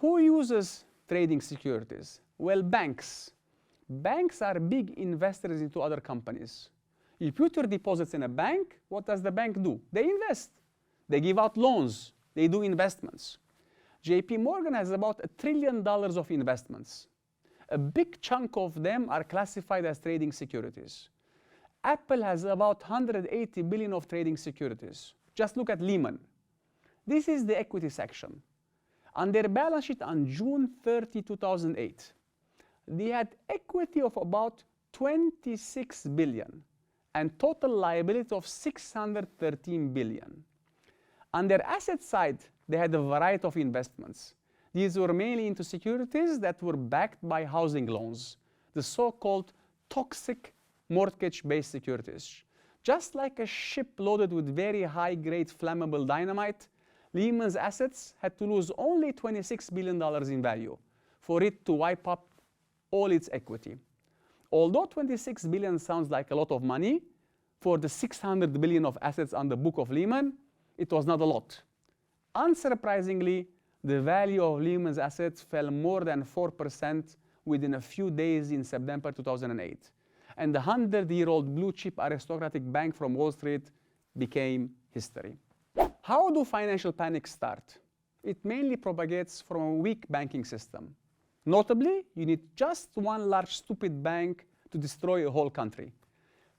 Who uses trading securities? Well, banks. Banks are big investors into other companies. You put your deposits in a bank, what does the bank do? They invest. They give out loans. They do investments. JP Morgan has about $1 trillion of investments. A big chunk of them are classified as trading securities. Apple has about 180 billion of trading securities. Just look at Lehman. This is the equity section. On their balance sheet on June 30, 2008, they had equity of about 26 billion and total liability of 613 billion. On their asset side, they had a variety of investments. These were mainly into securities that were backed by housing loans, the so-called toxic mortgage-based securities. Just like a ship loaded with very high-grade flammable dynamite, Lehman's assets had to lose only $26 billion in value for it to wipe up all its equity. Although 26 billion sounds like a lot of money, for the 600 billion of assets on the book of Lehman, it was not a lot. Unsurprisingly, the value of Lehman's assets fell more than 4% within a few days in September 2008. And the 100-year-old blue-chip aristocratic bank from Wall Street became history. How do financial panics start? It mainly propagates from a weak banking system. Notably, you need just one large stupid bank to destroy a whole country.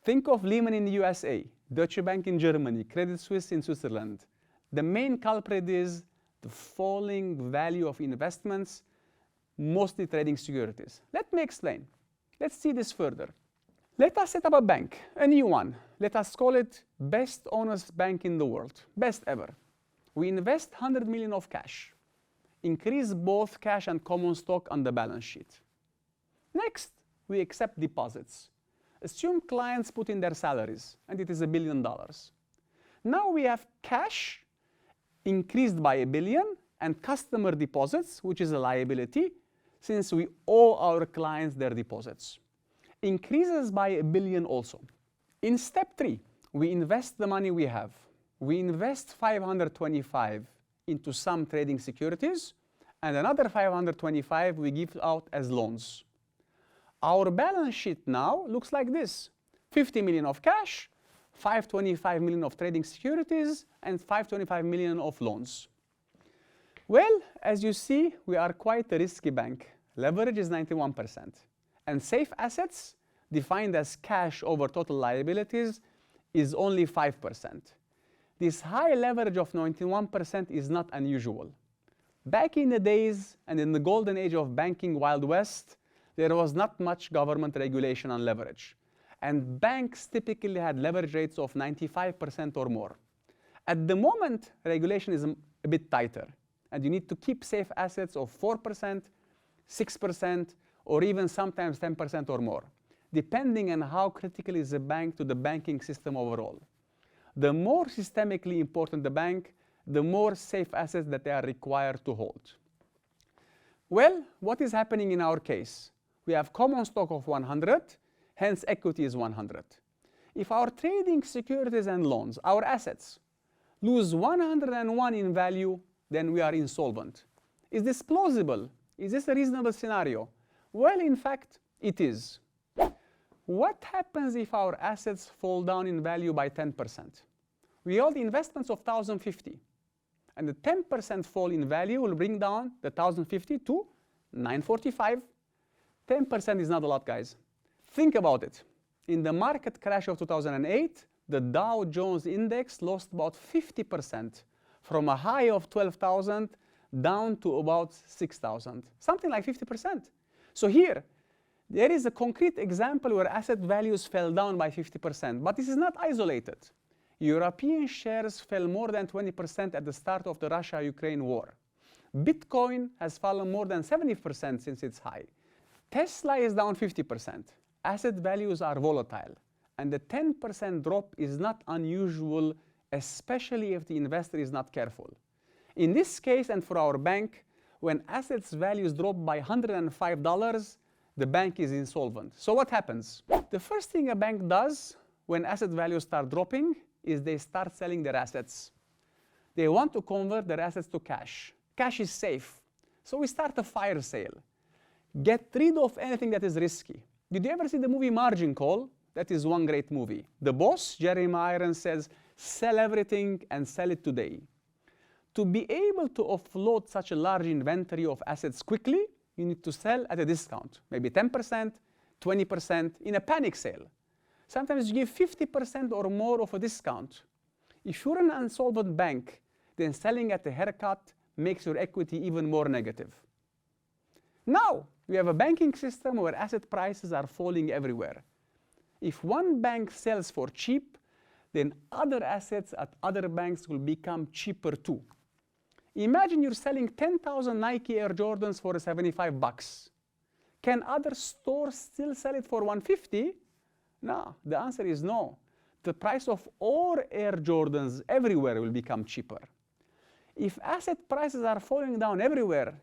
Think of Lehman in the USA, Deutsche Bank in Germany, Credit Suisse in Switzerland. The main culprit is the falling value of investments, mostly trading securities. Let me explain. Let's see this further. Let us set up a bank, a new one. Let us call it best honest bank in the world, best ever. We invest 100 million of cash. Increase both cash and common stock on the balance sheet. Next, we accept deposits. Assume clients put in their salaries, and it is $1 billion. Now we have cash increased by $1 billion and customer deposits, which is a liability, since we owe our clients their deposits. Increases by $1 billion also. In step 3, we invest the money we have. We invest 525 into some trading securities, and another 525 we give out as loans. Our balance sheet now looks like this: 50 million of cash, 525 million of trading securities, and 525 million of loans. Well, as you see, we are quite a risky bank. Leverage is 91%. And safe assets, defined as cash over total liabilities, is only 5%. This high leverage of 91% is not unusual. Back in the days and in the golden age of banking Wild West, there was not much government regulation on leverage. And banks typically had leverage rates of 95% or more. At the moment, regulation is a bit tighter, and you need to keep safe assets of 4%, 6%, or even sometimes 10% or more, depending on how critical is the bank to the banking system overall. The more systemically important the bank, the more safe assets that they are required to hold. Well, what is happening in our case? We have common stock of 100, hence equity is 100. If our trading securities and loans, our assets, lose 101 in value, then we are insolvent. Is this plausible? Is this a reasonable scenario? Well, in fact, it is. What happens if our assets fall down in value by 10%? We hold investments of 1,050, and the 10% fall in value will bring down the 1,050 to 945. 10% is not a lot, guys. Think about it. In the market crash of 2008, the Dow Jones index lost about 50%, from a high of 12,000 down to about 6,000, something like 50%. So here, there is a concrete example where asset values fell down by 50%, but this is not isolated. European shares fell more than 20% at the start of the Russia-Ukraine war. Bitcoin has fallen more than 70% since its high. Tesla is down 50%. Asset values are volatile, and the 10% drop is not unusual, especially if the investor is not careful. In this case, and for our bank, when assets values drop by $105, the bank is insolvent. So what happens? The first thing a bank does when asset values start dropping is they start selling their assets. They want to convert their assets to cash. Cash is safe. So we start a fire sale. Get rid of anything that is risky. Did you ever see the movie Margin Call? That is one great movie. The boss, Jeremy Irons, says, sell everything and sell it today. To be able to offload such a large inventory of assets quickly, you need to sell at a discount, maybe 10%, 20% in a panic sale. Sometimes you give 50% or more of a discount. If you're an insolvent bank, then selling at a haircut makes your equity even more negative. Now, we have a banking system where asset prices are falling everywhere. If one bank sells for cheap, then other assets at other banks will become cheaper too. Imagine you're selling 10,000 Nike Air Jordans for $75. Can other stores still sell it for $150? No, the answer is no. The price of all Air Jordans everywhere will become cheaper. If asset prices are falling down everywhere,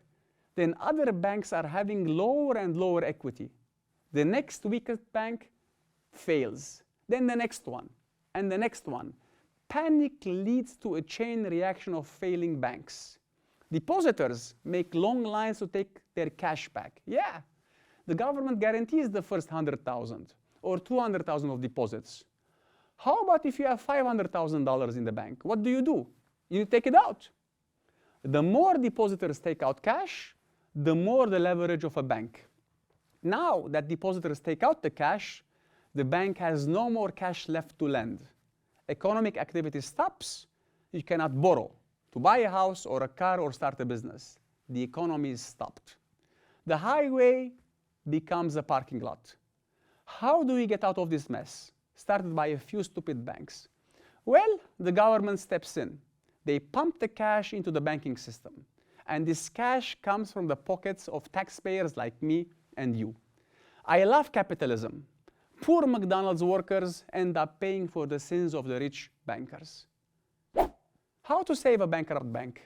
then other banks are having lower and lower equity. The next weakest bank fails, then the next one, and the next one. Panic leads to a chain reaction of failing banks. Depositors make long lines to take their cash back. Yeah, the government guarantees the first 100,000 or 200,000 of deposits. How about if you have $500,000 in the bank? What do? You take it out. The more depositors take out cash, the more the leverage of a bank. Now that depositors take out the cash, the bank has no more cash left to lend. Economic activity stops, you cannot borrow to buy a house or a car or start a business. The economy is stopped. The highway becomes a parking lot. How do we get out of this mess? Started by a few stupid banks. Well, the government steps in. They pump the cash into the banking system. And this cash comes from the pockets of taxpayers like me and you. I love capitalism. Poor McDonald's workers end up paying for the sins of the rich bankers. How to save a bankrupt bank?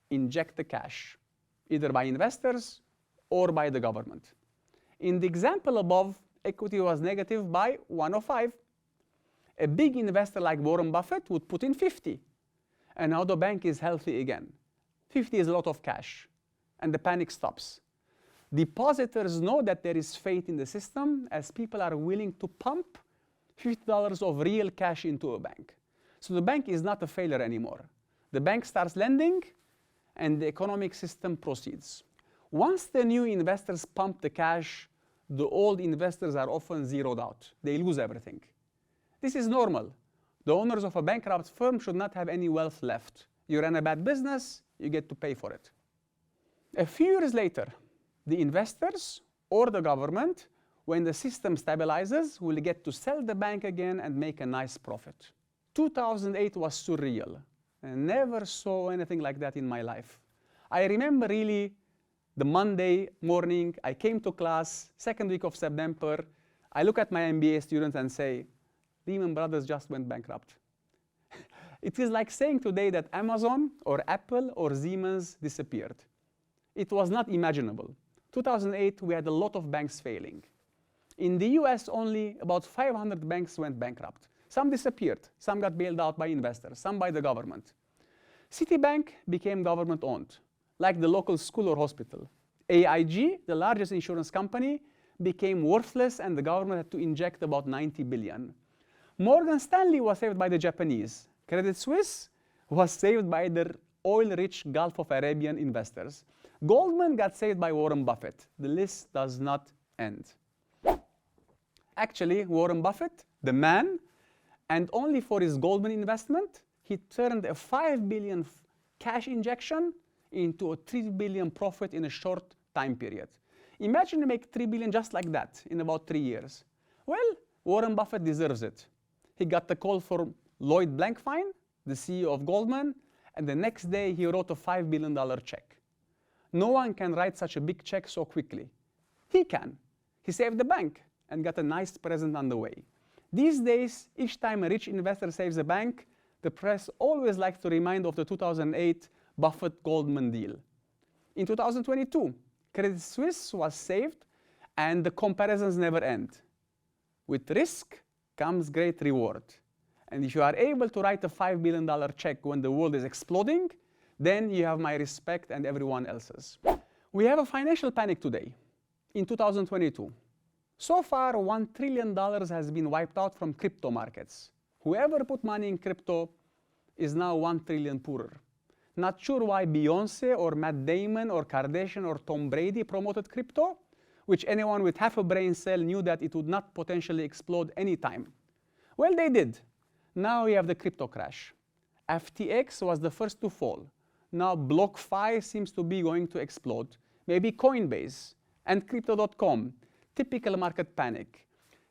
Inject the cash, either by investors or by the government. In the example above, equity was negative by 105. A big investor like Warren Buffett would put in 50. And now the bank is healthy again. 50 is a lot of cash, and the panic stops. Depositors know that there is faith in the system as people are willing to pump $50 of real cash into a bank. So the bank is not a failure anymore. The bank starts lending, and the economic system proceeds. Once the new investors pump the cash, the old investors are often zeroed out. They lose everything. This is normal. The owners of a bankrupt firm should not have any wealth left. You run a bad business, you get to pay for it. A few years later, the investors or the government, when the system stabilizes, will get to sell the bank again and make a nice profit. 2008 was surreal. I never saw anything like that in my life. I remember really the Monday morning, I came to class, second week of September, I look at my MBA students and say, Lehman Brothers just went bankrupt. It is like saying today that Amazon or Apple or Siemens disappeared. It was not imaginable. 2008, we had a lot of banks failing. In the US, only about 500 banks went bankrupt. Some disappeared, some got bailed out by investors, some by the government. Citibank became government-owned, like the local school or hospital. AIG, the largest insurance company, became worthless and the government had to inject about 90 billion. Morgan Stanley was saved by the Japanese. Credit Suisse was saved by the oil-rich Gulf of Arabian investors. Goldman got saved by Warren Buffett. The list does not end. Actually, Warren Buffett, the man, and only for his Goldman investment, he turned a 5 billion cash injection into a 3 billion profit in a short time period. Imagine you make 3 billion just like that in about 3 years. Well, Warren Buffett deserves it. He got the call for Lloyd Blankfein, the CEO of Goldman, and the next day he wrote a $5 billion check. No one can write such a big check so quickly. He can. He saved the bank and got a nice present on the way. These days, each time a rich investor saves a bank, the press always likes to remind of the 2008 Buffett-Goldman deal. In 2022, Credit Suisse was saved, and the comparisons never end. With risk comes great reward. And if you are able to write a $5 billion check when the world is exploding, then you have my respect and everyone else's. We have a financial panic today, in 2022. So far, $1 trillion has been wiped out from crypto markets. Whoever put money in crypto is now 1 trillion poorer. Not sure why Beyonce or Matt Damon or Kardashian or Tom Brady promoted crypto, which anyone with half a brain cell knew that it would not potentially explode anytime. Well, they did. Now we have the crypto crash. FTX was the first to fall. Now BlockFi seems to be going to explode. Maybe Coinbase and Crypto.com. Typical market panic.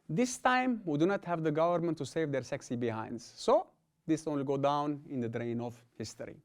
This time, we do not have the government to save their sexy behinds. So this will go down in the drain of history.